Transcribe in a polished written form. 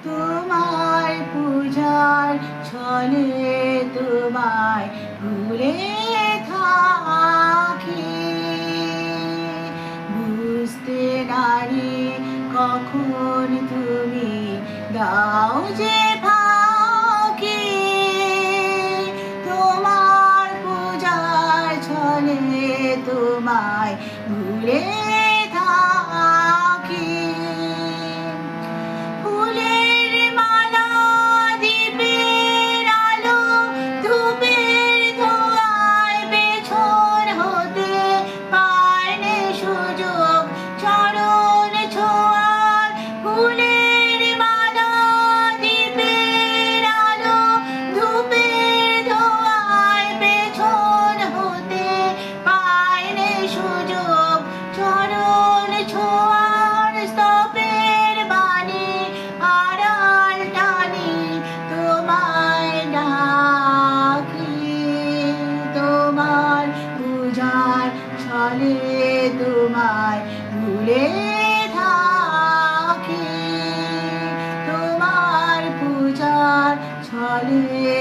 তোমার পূজার ছলে তোমায় ভুলে থাকি, বুঝতে নারি কখন তুমি দাও যে ফাঁকি। তোমার পূজার ছলে তোমায় ভুলে থাকি। ফুলের মালা, দীপের আলো, ধূপের ধোঁয়ায় পেছন হতে পায়নি সুযোগ চরণ ছোঁয়ার। ফুলের মালা, দীপের আলো, ধূপের ধোঁয়ায় পেছন হতে পায়নি সুযোগ চরণ ছোঁয়ার। স্তবের বাণী আড়াল টানি তোমায় ডাকি, তোমার পূজার ছলে তোমায় ভুলে থাকি, তোমার পূজার ছলে